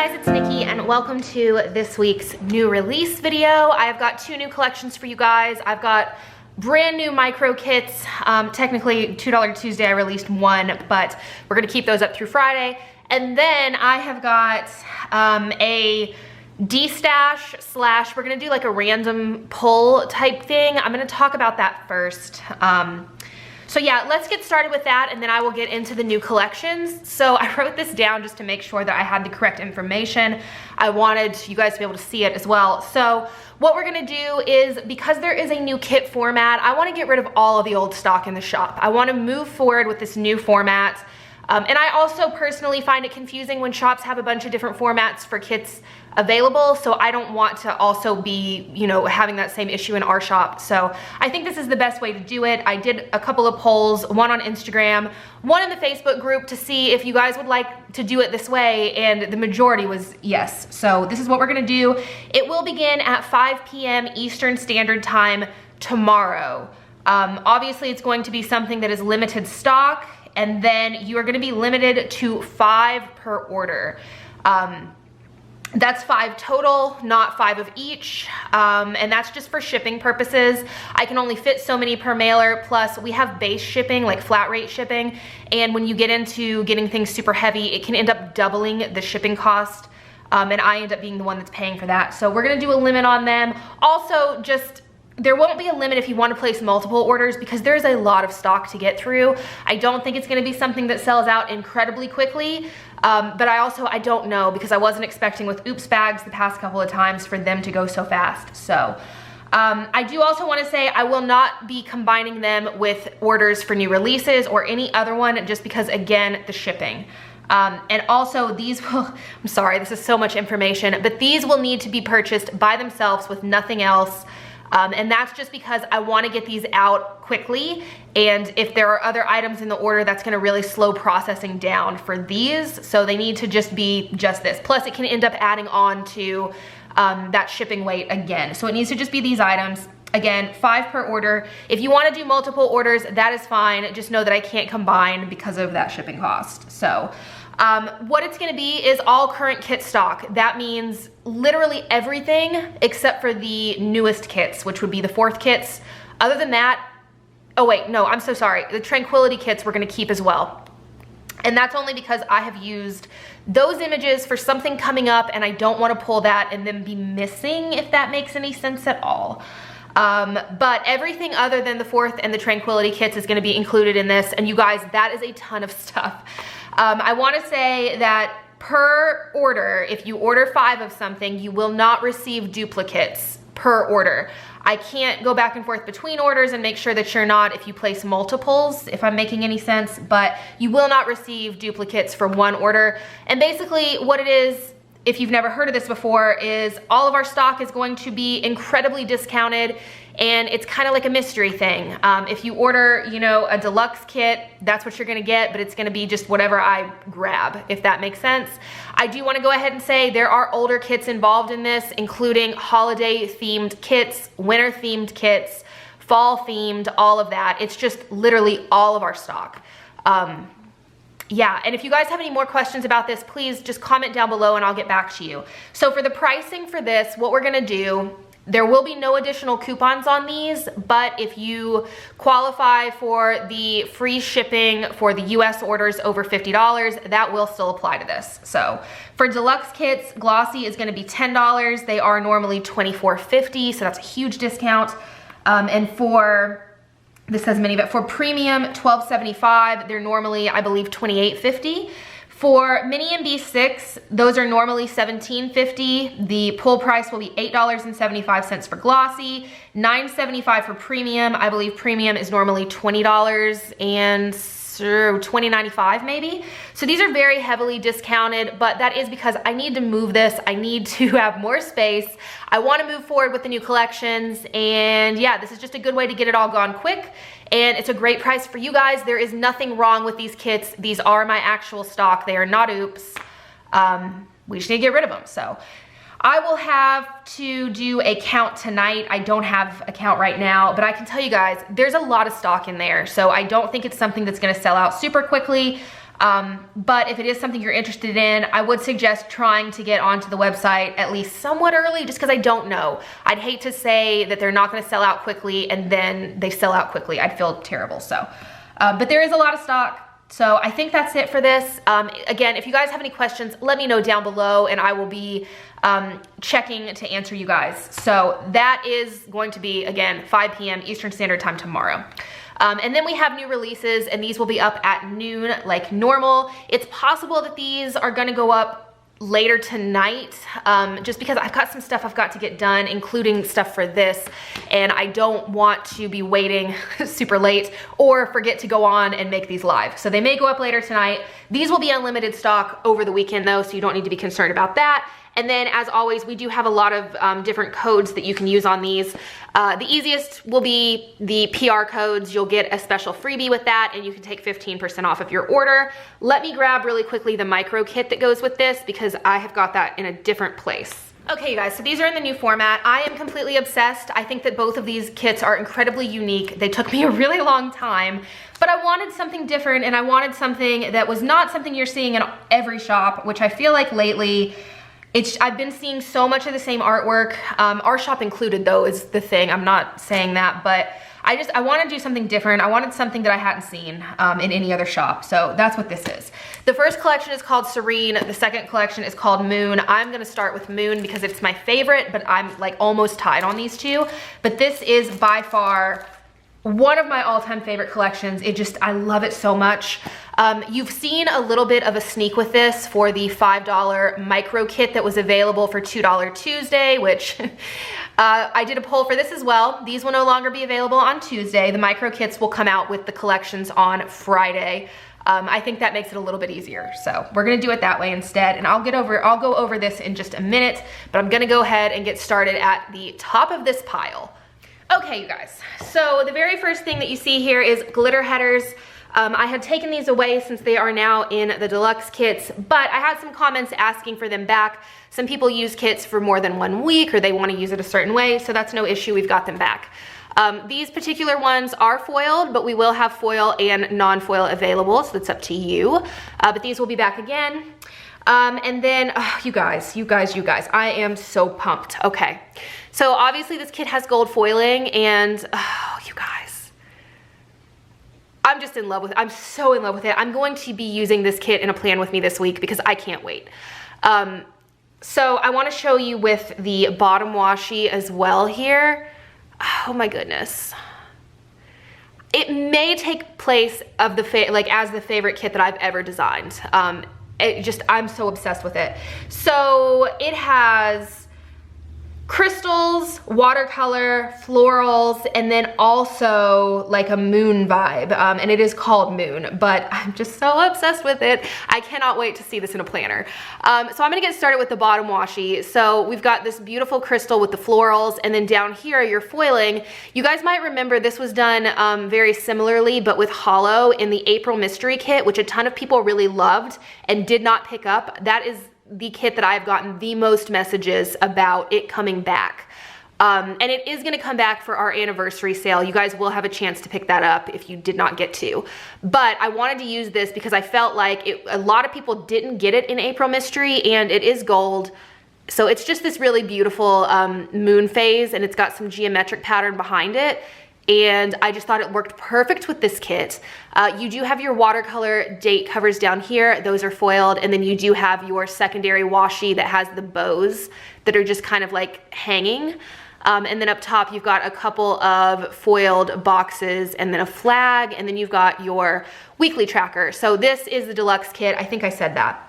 guys, it's Nikki and welcome to this week's new release video. I've got two new collections for you guys. I've got brand new micro kits. Technically $2 Tuesday I released one, but we're gonna keep those up through Friday. And then I have got a Destash slash, we're gonna do like a random pull type thing. I'm gonna talk about that first. So yeah, let's get started with that and then I will get into the new collections. So I wrote this down just to make sure that I had the correct information. I wanted you guys to be able to see it as well. So what we're gonna do is, because there is a new kit format, I wanna get rid of all of the old stock in the shop. I wanna move forward with this new format. And I also personally find it confusing when shops have a bunch of different formats for kits available, so I don't want to also be, you know, having that same issue in our shop. So I think this is the best way to do it. I did a couple of polls, one on Instagram, one in the Facebook group, to see if you guys would like to do it this way, and the majority was yes. So this is what we're gonna do. It will begin at 5 p.m. Eastern Standard Time tomorrow. Obviously it's going to be something that is limited stock, and then you are gonna be limited to 5 per order. That's 5 total, not 5 of each, and that's just for shipping purposes. I can only fit so many per mailer, plus we have base shipping, like flat rate shipping, and when you get into getting things super heavy, it can end up doubling the shipping cost, and I end up being the one that's paying for that. So we're gonna do a limit on them. Also, just there won't be a limit if you want to place multiple orders, because there's a lot of stock to get through. I don't think it's going to be something that sells out incredibly quickly, but I don't know, because I wasn't expecting with Oops bags the past couple of times for them to go so fast. So I do also want to say I will not be combining them with orders for new releases or any other one, just because, again, the shipping. And also these will, I'm sorry, this is so much information, but these will need to be purchased by themselves with nothing else. And that's just because I want to get these out quickly, and if there are other items in the order, that's going to really slow processing down for these, so they need to just be just this. Plus it can end up adding on to that shipping weight again, so it needs to just be these items. Again, 5 per order. If you want to do multiple orders, that is fine. Just know that I can't combine because of that shipping cost. So what it's gonna be is all current kit stock. That means literally everything except for the newest kits, which would be the 4th kits. Other than that, oh wait, no, I'm so sorry. The Tranquility kits we're gonna keep as well. And that's only because I have used those images for something coming up, and I don't wanna pull that and then be missing, if that makes any sense at all. But everything other than the 4th and the Tranquility kits is gonna be included in this, and you guys, that is a ton of stuff. I wanna say that per order, if you order 5 of something, you will not receive duplicates per order. I can't go back and forth between orders and make sure that you're not, if you place multiples, if I'm making any sense, but you will not receive duplicates for one order. And basically what it is, if you've never heard of this before, is all of our stock is going to be incredibly discounted, and it's kind of like a mystery thing. If you order, you know, a deluxe kit, that's what you're gonna get, but it's gonna be just whatever I grab, if that makes sense. I do wanna go ahead and say there are older kits involved in this, including holiday themed kits, winter themed kits, fall themed, all of that. It's just literally all of our stock. Yeah, and if you guys have any more questions about this, please just comment down below and I'll get back to you. So for the pricing for this, what we're gonna do, there will be no additional coupons on these, but if you qualify for the free shipping for the US orders over $50, that will still apply to this. So for deluxe kits, glossy is gonna be $10. They are normally $24.50, so that's a huge discount. And for, this has many, but for premium, $12.75. They're normally, I believe, $28.50. For mini and B6, those are normally $17.50. The pull price will be $8.75 for glossy, $9.75 for premium. I believe premium is normally $20 and $20.95 maybe. So these are very heavily discounted, but that is because I need to move this. I need to have more space. I want to move forward with the new collections, and yeah, this is just a good way to get it all gone quick, and it's a great price for you guys. There is nothing wrong with these kits. These are my actual stock. They are not Oops. We just need to get rid of them. So I will have to do a count tonight. I don't have a count right now, but I can tell you guys, there's a lot of stock in there. So I don't think it's something that's gonna sell out super quickly. But if it is something you're interested in, I would suggest trying to get onto the website at least somewhat early, just because I don't know. I'd hate to say that they're not going to sell out quickly and then they sell out quickly. I'd feel terrible. So, but there is a lot of stock. So I think that's it for this. Again, if you guys have any questions, let me know down below and I will be checking to answer you guys. So that is going to be, again, 5 p.m. Eastern Standard Time tomorrow. And then we have new releases, and these will be up at noon like normal. It's possible that these are gonna go up later tonight, just because I've got some stuff I've got to get done, including stuff for this, and I don't want to be waiting super late or forget to go on and make these live. So they may go up later tonight. These will be unlimited stock over the weekend though, so you don't need to be concerned about that. And then as always, we do have a lot of different codes that you can use on these. The easiest will be the PR codes. You'll get a special freebie with that and you can take 15% off of your order. Let me grab really quickly the micro kit that goes with this because I have got that in a different place. Okay, you guys, so these are in the new format. I am completely obsessed. I think that both of these kits are incredibly unique. They took me a really long time, but I wanted something different and I wanted something that was not something you're seeing in every shop, which I feel like lately, I've been seeing so much of the same artwork. Our shop included though is the thing. I'm not saying that, but I want to do something different. I wanted something that I hadn't seen in any other shop. So that's what this is. The first collection is called Serene. The second collection is called Moon. I'm going to start with Moon because it's my favorite, but I'm like almost tied on these two. But this is by far one of my all-time favorite collections. I love it so much. You've seen a little bit of a sneak with this for the $5 micro kit that was available for $2 Tuesday, which I did a poll for this as well. These will no longer be available on Tuesday. The micro kits will come out with the collections on Friday. I think that makes it a little bit easier. So we're gonna do it that way instead. And I'll go over this in just a minute, but I'm gonna go ahead and get started at the top of this pile. Okay, you guys, so the very first thing that you see here is glitter headers. I had taken these away since they are now in the deluxe kits, but I had some comments asking for them back. Some people use kits for more than 1 week or they want to use it a certain way, so that's no issue, we've got them back. These particular ones are foiled, but we will have foil and non-foil available, so that's up to you. But these will be back again. And then, you guys, I am so pumped. Okay, so obviously this kit has gold foiling and, you guys, I'm just in love with it. I'm so in love with it. I'm going to be using this kit in a plan with me this week because I can't wait. So I want to show you with the bottom washi as well here. Oh my goodness. It may take place of as the favorite kit that I've ever designed. I'm so obsessed with it. So it has crystals, watercolor, florals, and then also like a moon vibe. And it is called Moon, but I'm just so obsessed with it. I cannot wait to see this in a planner. So I'm gonna get started with the bottom washi. So we've got this beautiful crystal with the florals, and then down here, your foiling. You guys might remember this was done very similarly, but with hollow in the April Mystery Kit, which a ton of people really loved and did not pick up. That is the kit that I've gotten the most messages about it coming back. And it is gonna come back for our anniversary sale. You guys will have a chance to pick that up if you did not get to. But I wanted to use this because I felt like a lot of people didn't get it in April Mystery, and it is gold. So it's just this really beautiful moon phase, and it's got some geometric pattern behind it. And I just thought it worked perfect with this kit. You do have your watercolor date covers down here. Those are foiled. And then you do have your secondary washi that has the bows that are just kind of like hanging. And then up top, you've got a couple of foiled boxes and then a flag. And then you've got your weekly tracker. So this is the deluxe kit. I think I said that.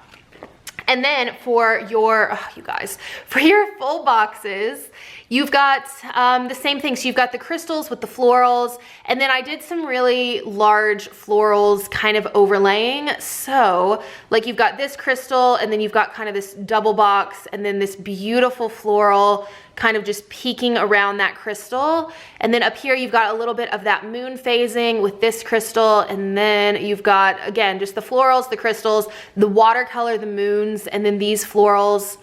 And then for your, you guys, for your full boxes, you've got the same thing. So you've got the crystals with the florals, and then I did some really large florals kind of overlaying. So like you've got this crystal, and then you've got kind of this double box, and then this beautiful floral kind of just peeking around that crystal. And then up here, you've got a little bit of that moon phasing with this crystal. And then you've got, again, just the florals, the crystals, the watercolor, the moons, and then these florals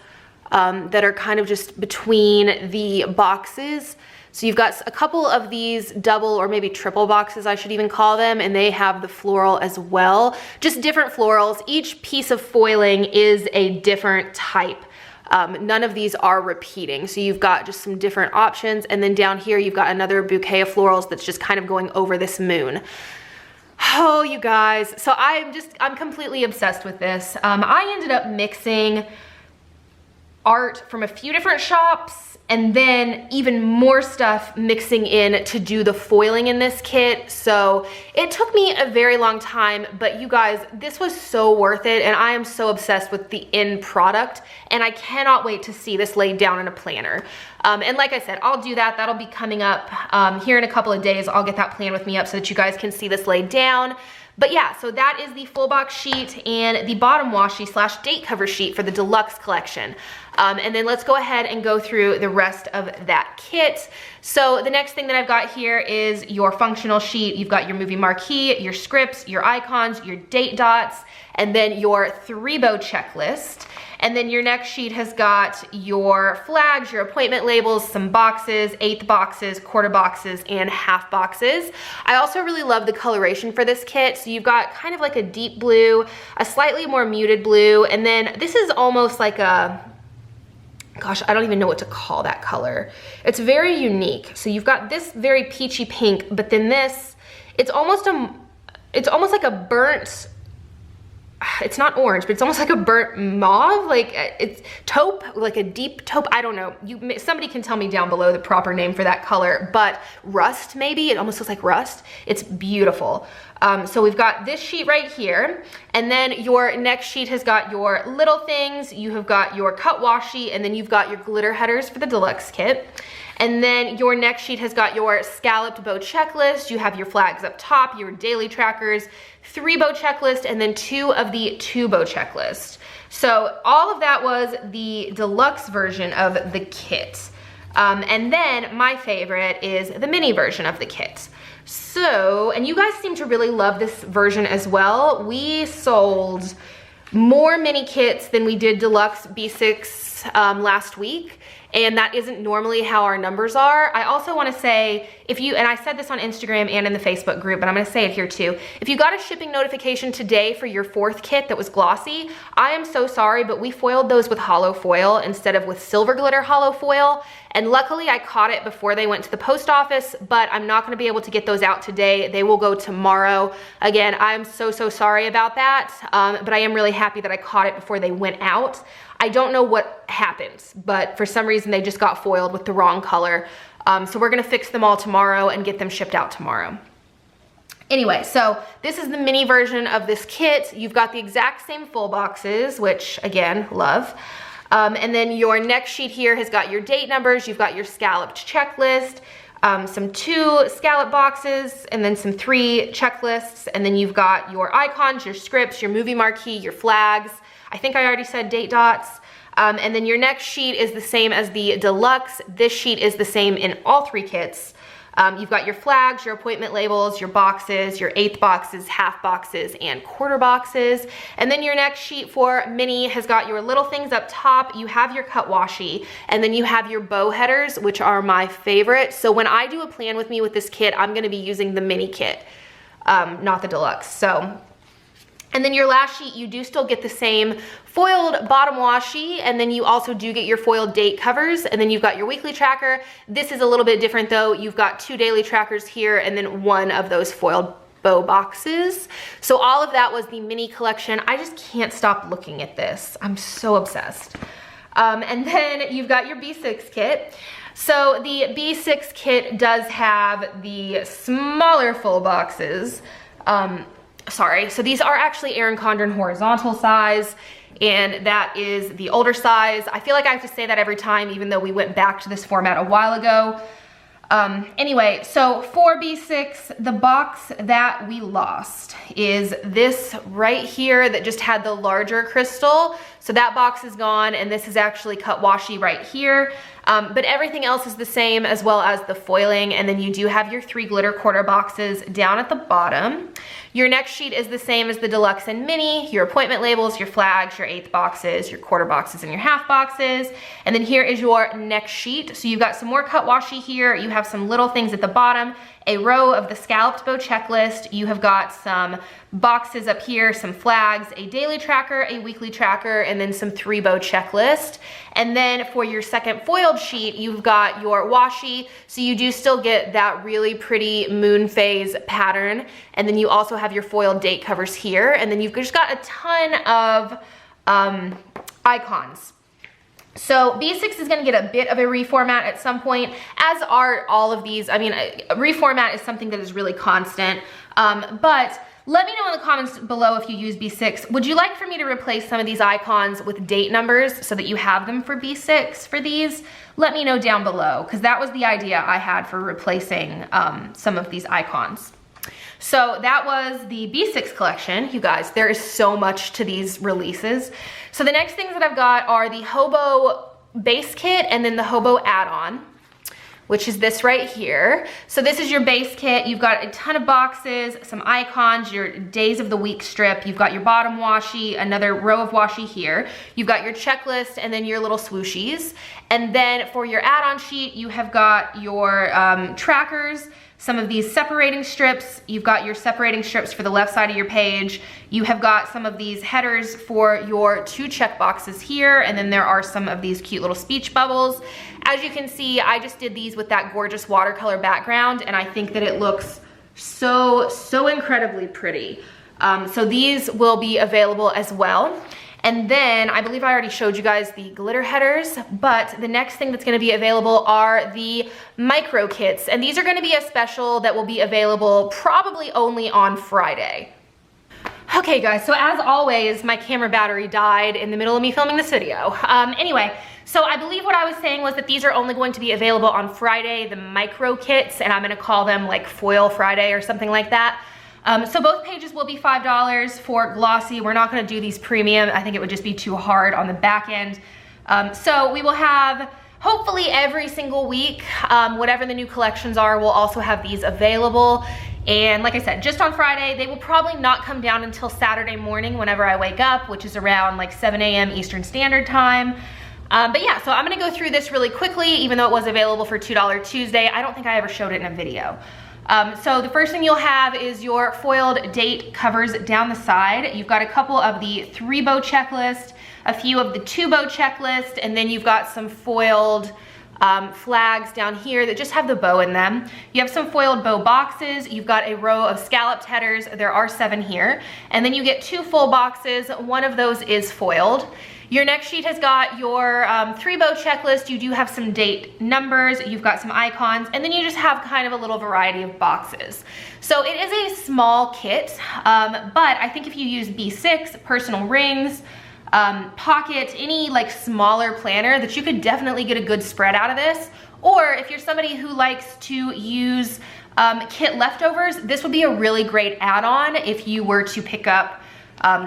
that are kind of just between the boxes. So you've got a couple of these double or maybe triple boxes, I should even call them, and they have the floral as well. Just different florals. Each piece of foiling is a different type. None of these are repeating. So you've got just some different options. And then down here, you've got another bouquet of florals that's just kind of going over this moon. Oh, you guys. So I'm completely obsessed with this. I ended up mixing art from a few different shops and then even more stuff mixing in to do the foiling in this kit. So it took me a very long time, but you guys, this was so worth it, and I am so obsessed with the end product, and I cannot wait to see this laid down in a planner. And like I said, I'll do that. That'll be coming up here in a couple of days. I'll get that plan with me up so that you guys can see this laid down. But yeah, so that is the full box sheet and the bottom washi / date cover sheet for the deluxe collection. And then let's go ahead and go through the rest of that kit. So the next thing that I've got here is your functional sheet. You've got your movie marquee, your scripts, your icons, your date dots, and then your 3-bow checklist. And then your next sheet has got your flags, your appointment labels, some boxes, 1/8 boxes, 1/4 boxes, and 1/2 boxes. I also really love the coloration for this kit. So you've got kind of like a deep blue, a slightly more muted blue, and then this is almost like a, gosh, I don't even know what to call that color. It's very unique. So you've got this very peachy pink, but then this, it's almost like a burnt, it's not orange, but it's almost like a burnt mauve, like it's taupe, like a deep taupe. I don't know. Somebody can tell me down below the proper name for that color, but rust maybe. It almost looks like rust. It's beautiful. So we've got this sheet right here, and then your next sheet has got your little things. You have got your cut washi, and then you've got your glitter headers for the deluxe kit. And then your next sheet has got your scalloped bow checklist. You have your flags up top, your daily trackers, 3-bow checklist, and then 2 of the 2-bow checklist. So all of that was the deluxe version of the kit. And then my favorite is the mini version of the kit. So, and you guys seem to really love this version as well. We sold more mini kits than we did deluxe B6 last week. And that isn't normally how our numbers are. I also want to say, if you, and I said this on Instagram and in the Facebook group, but I'm going to say it here too. If you got a shipping notification today for your 4th kit that was glossy, I am so sorry, but we foiled those with hollow foil instead of with silver glitter hollow foil. And luckily I caught it before they went to the post office, but I'm not going to be able to get those out today. They will go tomorrow. Again, I'm so sorry about that. But I am really happy that I caught it before they went out. I don't know what happened, but for some reason they just got foiled with the wrong color. So we're gonna fix them all tomorrow and get them shipped out tomorrow. Anyway, so this is the mini version of this kit. You've got the exact same full boxes, which again, love. And then your next sheet here has got your date numbers. You've got your scalloped checklist, some 2 scallop boxes, and then some 3 checklists. And then you've got your icons, your scripts, your movie marquee, your flags. I think I already said date dots. And then your next sheet is the same as the deluxe. This sheet is the same in all 3 kits. You've got your flags, your appointment labels, your boxes, your 1/8 boxes, 1/2 boxes, and 1/4 boxes. And then your next sheet for mini has got your little things up top. You have your cut washi, and then you have your bow headers, which are my favorite. So when I do a plan with me with this kit, I'm gonna be using the mini kit, not the deluxe. And then your last sheet, you do still get the same foiled bottom washi, and then you also do get your foiled date covers, and then you've got your weekly tracker. This is a little bit different though. You've got 2 daily trackers here, and then 1 of those foiled bow boxes. So all of that was the mini collection. I just can't stop looking at this. I'm so obsessed. And then you've got your B6 kit. So the B6 kit does have the smaller full boxes. Sorry, so these are actually Erin Condren horizontal size, and that is the older size. I feel like I have to say that every time, even though we went back to this format a while ago. Anyway, so for B6, the box that we lost is this right here that just had the larger crystal. So that box is gone, and this is actually cut washi right here. But everything else is the same, as well as the foiling. And then you do have your 3 glitter quarter boxes down at the bottom. Your next sheet is the same as the deluxe and mini, your appointment labels, your flags, your 1/8 boxes, your quarter boxes, and your half boxes. And then here is your next sheet. So you've got some more cut washi here. You have some little things at the bottom, a row of the scalloped bow checklist. You have got some boxes up here, some flags, a daily tracker, a weekly tracker, and then some 3 bow checklist. And then for your second foiled sheet, you've got your washi. So you do still get that really pretty moon phase pattern. And then you also have your foiled date covers here. And then you've just got a ton of icons. So B6 is gonna get a bit of a reformat at some point, as are all of these. I mean, a reformat is something that is really constant, but let me know in the comments below if you use B6. Would you like for me to replace some of these icons with date numbers so that you have them for B6 for these? Let me know down below, because that was the idea I had for replacing some of these icons. So that was the B6 collection. You guys, there is so much to these releases. So the next things that I've got are the Hobo base kit and then the Hobo add-on, which is this right here. So this is your base kit. You've got a ton of boxes, some icons, your days of the week strip. You've got your bottom washi, another row of washi here. You've got your checklist and then your little swooshies. And then for your add-on sheet, you have got your trackers, some of these separating strips. You've got your separating strips for the left side of your page. You have got some of these headers for your 2 check boxes here, and then there are some of these cute little speech bubbles. As you can see, I just did these with that gorgeous watercolor background, and I think that it looks so incredibly pretty. So these will be available as well. And then I believe I already showed you guys the glitter headers, but the next thing that's gonna be available are the micro kits. And these are gonna be a special that will be available probably only on Friday. Okay guys, so as always, my camera battery died in the middle of me filming this video. Anyway, so I believe what I was saying was that these are only going to be available on Friday, the micro kits, and I'm gonna call them like Foil Friday or something like that. So both pages will be $5 for glossy. We're not gonna do these premium. I think it would just be too hard on the back end. So we will have, hopefully every single week, whatever the new collections are, we'll also have these available. And like I said, just on Friday, they will probably not come down until Saturday morning whenever I wake up, which is around like 7 a.m. Eastern Standard Time. But yeah, so I'm gonna go through this really quickly, even though it was available for $2 Tuesday. I don't think I ever showed it in a video. So the first thing you'll have is your foiled date covers down the side. You've got a couple of the 3 bow checklist, a few of the 2 bow checklist, and then you've got some foiled flags down here that just have the bow in them. You have some foiled bow boxes. You've got a row of scalloped headers. There are 7 here. And then you get 2 full boxes. One of those is foiled. Your next sheet has got your 3 bow checklist. You do have some date numbers, you've got some icons, and then you just have kind of a little variety of boxes. So it is a small kit, but I think if you use B6, personal rings, pocket, any like smaller planner, that you could definitely get a good spread out of this. Or if you're somebody who likes to use kit leftovers, this would be a really great add-on if you were to pick up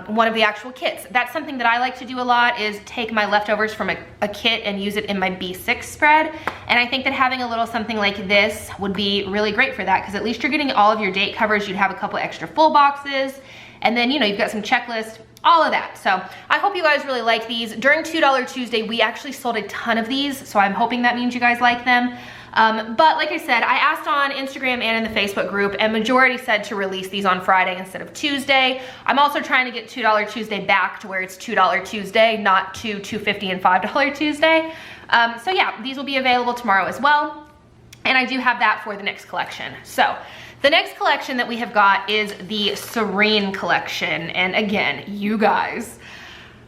one of the actual kits. That's something that I like to do a lot, is take my leftovers from a kit and use it in my B6 spread. And I think that having a little something like this would be really great for that, because at least you're getting all of your date covers. You'd have a couple extra full boxes, and then, you know, you've got some checklists, all of that. So I hope you guys really like these. During $2 Tuesday, we actually sold a ton of these, so I'm hoping that means you guys like them. But like I said, I asked on Instagram and in the Facebook group, and majority said to release these on Friday instead of Tuesday. I'm also trying to get $2 Tuesday back to where it's $2 Tuesday, not to $2.50 and $5 Tuesday. So yeah, these will be available tomorrow as well. And I do have that for the next collection. So the next collection that we have got is the Serene collection. And again, you guys,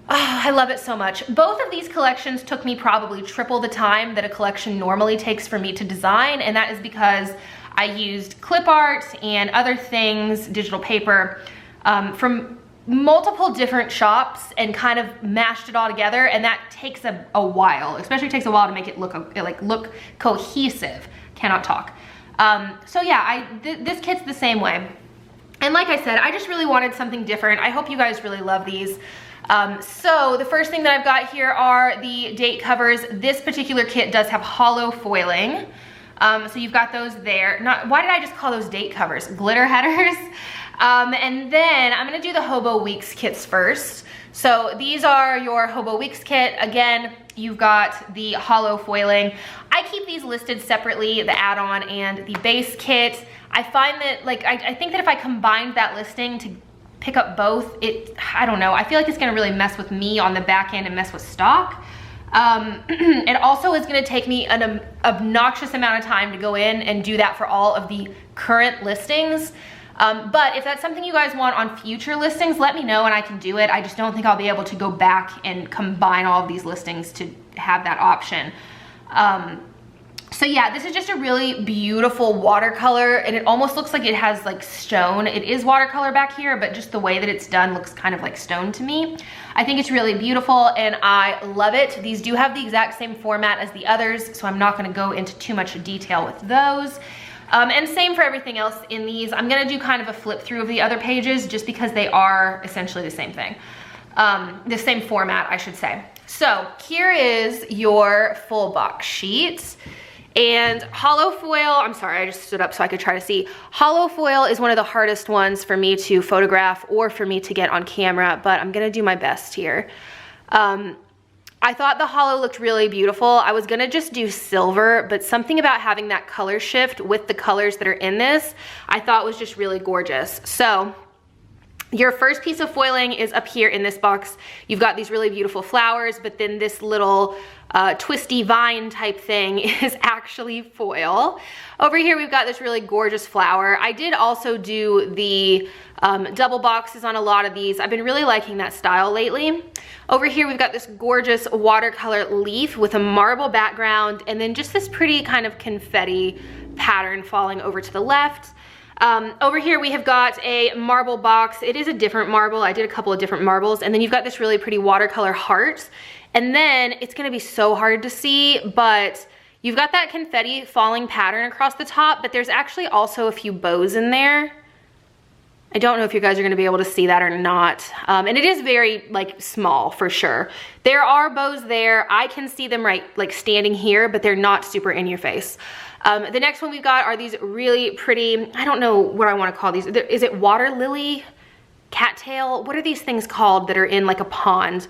I love it so much. Both of these collections took me probably triple the time that a collection normally takes for me to design, and that is because I used clip art and other things, digital paper, from multiple different shops and kind of mashed it all together, and that takes a while. Especially takes a while to make it look cohesive. Cannot talk. So yeah, this kit's the same way. And like I said, I just really wanted something different. I hope you guys really love these. So the first thing that I've got here are the date covers. This particular kit does have hollow foiling. So you've got those there. Why did I just call those date covers? Glitter headers. And then I'm gonna do the Hobo Weeks kits first. So these are your Hobo Weeks kit. Again, you've got the hollow foiling. I keep these listed separately, the add-on and the base kit. I find that, like, I think that if I combined that listing to pick up both, I don't know, I feel like it's gonna really mess with me on the back end and mess with stock. It also is gonna take me an obnoxious amount of time to go in and do that for all of the current listings. But if that's something you guys want on future listings, let me know and I can do it. I just don't think I'll be able to go back and combine all of these listings to have that option. So yeah, this is just a really beautiful watercolor, and it almost looks like it has like stone. It is watercolor back here, but just the way that it's done looks kind of like stone to me. I think it's really beautiful and I love it. These do have the exact same format as the others, so I'm not gonna go into too much detail with those. And same for everything else in these. I'm gonna do kind of a flip through of the other pages just because they are essentially the same thing. The same format, I should say. So here is your full box sheet. And hollow foil, I'm sorry, I just stood up so I could try to see. Hollow foil is one of the hardest ones for me to photograph or for me to get on camera, but I'm gonna do my best here. I thought the hollow looked really beautiful. I was gonna just do silver, but something about having that color shift with the colors that are in this, I thought was just really gorgeous. So your first piece of foiling is up here in this box. You've got these really beautiful flowers, but then this little twisty vine type thing is actually foil. Over here we've got this really gorgeous flower. I did also do the double boxes on a lot of these. I've been really liking that style lately. Over here we've got this gorgeous watercolor leaf with a marble background and then just this pretty kind of confetti pattern falling over to the left. Over here we have got a marble box. It is a different marble. I did a couple of different marbles. And then you've got this really pretty watercolor heart. And then it's gonna be so hard to see, but you've got that confetti falling pattern across the top, but there's actually also a few bows in there. I don't know if you guys are gonna be able to see that or not. And it is very like small for sure. There are bows there. I can see them right like standing here, but they're not super in your face. The next one we've got are these really pretty, I don't know what I wanna call these. Is it water lily? Cattail? What are these things called that are in like a pond?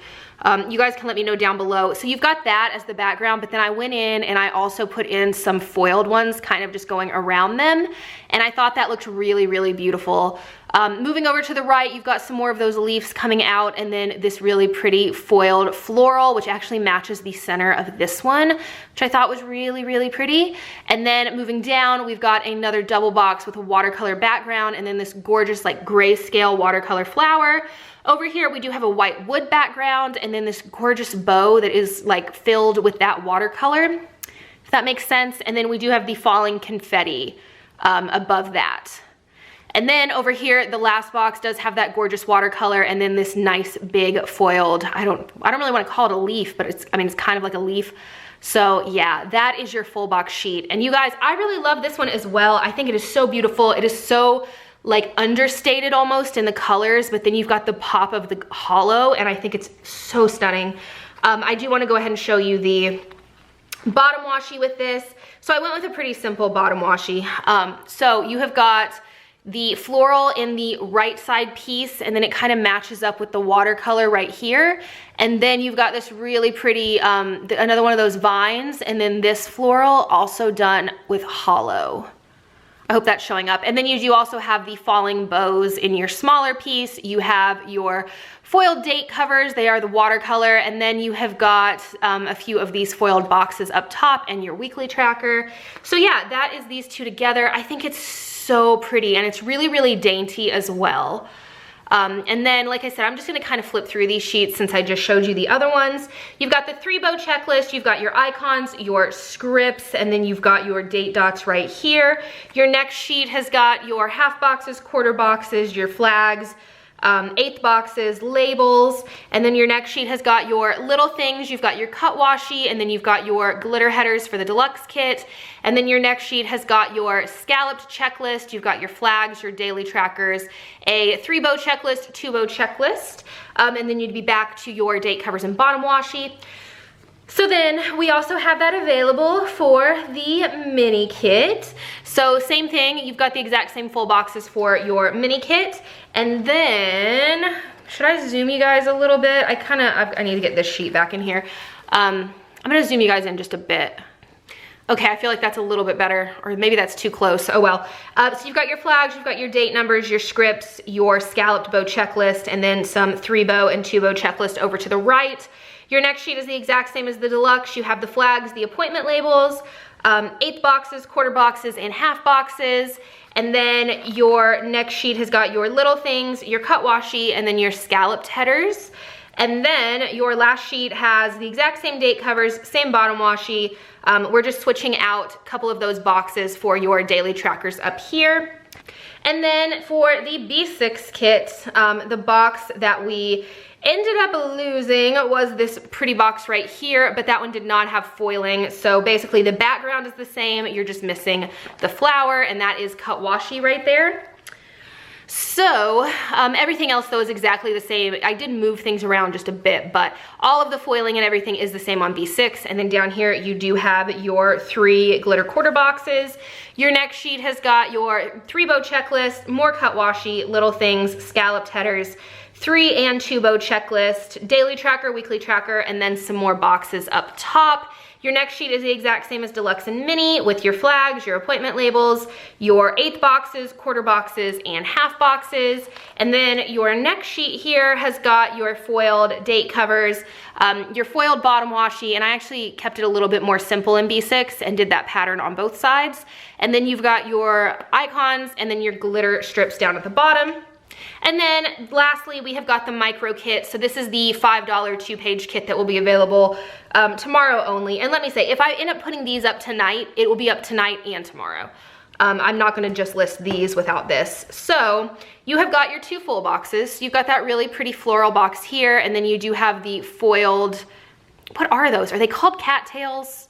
You guys can let me know down below. So you've got that as the background, but then I went in and I also put in some foiled ones kind of just going around them. And I thought that looked really, really beautiful. Moving over to the right, you've got some more of those leaves coming out and then this really pretty foiled floral, which actually matches the center of this one, which I thought was really, really pretty. And then moving down, we've got another double box with a watercolor background and then this gorgeous like grayscale watercolor flower. Over here, we do have a white wood background and then this gorgeous bow that is like filled with that watercolor, if that makes sense. And then we do have the falling confetti above that. And then over here, the last box does have that gorgeous watercolor and then this nice big foiled, I don't really want to call it a leaf, but it's kind of like a leaf. So yeah, that is your full box sheet. And you guys, I really love this one as well. I think it is so beautiful. It is so like understated almost in the colors, but then you've got the pop of the hollow and I think it's so stunning. I do want to go ahead and show you the bottom washi with this. So I went with a pretty simple bottom washi. So you have got the floral in the right side piece and then it kind of matches up with the watercolor right here. And then you've got this really pretty, another one of those vines and then this floral also done with hollow. I hope that's showing up. And then you do also have the falling bows in your smaller piece. You have your foiled date covers. They are the watercolor. And then you have got a few of these foiled boxes up top and your weekly tracker. So yeah, that is these two together. I think it's so pretty and it's really, really dainty as well. And then, like I said, I'm just gonna kind of flip through these sheets since I just showed you the other ones. You've got the 3-bow checklist, you've got your icons, your scripts, and then you've got your date dots right here. Your next sheet has got your half boxes, quarter boxes, your flags, eighth boxes, labels, and then your next sheet has got your little things. You've got your cut washi, and then you've got your glitter headers for the deluxe kit. And then your next sheet has got your scalloped checklist. You've got your flags, your daily trackers, a 3-bow checklist, 2-bow checklist, and then you'd be back to your date covers and bottom washi. So then we also have that available for the mini kit. So same thing, you've got the exact same full boxes for your mini kit. And then, should I zoom you guys a little bit? I need to get this sheet back in here. I'm gonna zoom you guys in just a bit. Okay, I feel like that's a little bit better, or maybe that's too close, oh well. So you've got your flags, you've got your date numbers, your scripts, your scalloped bow checklist, and then some 3-bow and 2-bow checklist over to the right. Your next sheet is the exact same as the deluxe. You have the flags, the appointment labels, eighth boxes, quarter boxes, and half boxes. And then your next sheet has got your little things, your cut washi, and then your scalloped headers. And then your last sheet has the exact same date covers, same bottom washi. We're just switching out a couple of those boxes for your daily trackers up here. And then for the B6 kit, the box that we ended up losing was this pretty box right here, but that one did not have foiling. So basically the background is the same, you're just missing the flower, and that is cut washi right there. So everything else though is exactly the same. I did move things around just a bit, but all of the foiling and everything is the same on B6. And then down here you do have your 3 glitter quarter boxes. Your next sheet has got your 3-bow checklist, more cut washi, little things, scalloped headers, 3 and 2-bow checklist, daily tracker, weekly tracker, and then some more boxes up top. Your next sheet is the exact same as deluxe and mini with your flags, your appointment labels, your eighth boxes, quarter boxes, and half boxes. And then your next sheet here has got your foiled date covers, your foiled bottom washi, and I actually kept it a little bit more simple in B6 and did that pattern on both sides. And then you've got your icons and then your glitter strips down at the bottom. And then lastly, we have got the micro kit. So this is the $5 2-page kit that will be available tomorrow only. And let me say, if I end up putting these up tonight, it will be up tonight and tomorrow. I'm not gonna just list these without this. So you have got your 2 full boxes. You've got that really pretty floral box here, and then you do have the foiled, what are those? Are they called cattails?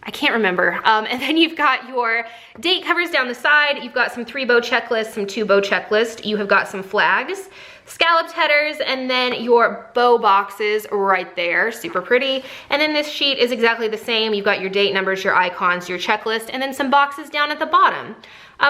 I can't remember. And then you've got your date covers down the side. You've got some 3-bow checklist, some 2-bow checklist. You have got some flags, scalloped headers, and then your bow boxes right there, super pretty. And then this sheet is exactly the same. You've got your date numbers, your icons, your checklist, and then some boxes down at the bottom.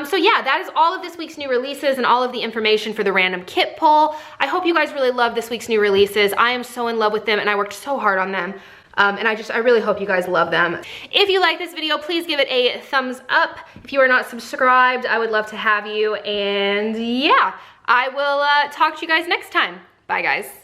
So yeah, that is all of this week's new releases and all of the information for the random kit pull. I hope you guys really love this week's new releases. I am so in love with them, and I worked so hard on them. And I really hope you guys love them. If you like this video, please give it a thumbs up. If you are not subscribed, I would love to have you. And yeah, I will talk to you guys next time. Bye guys.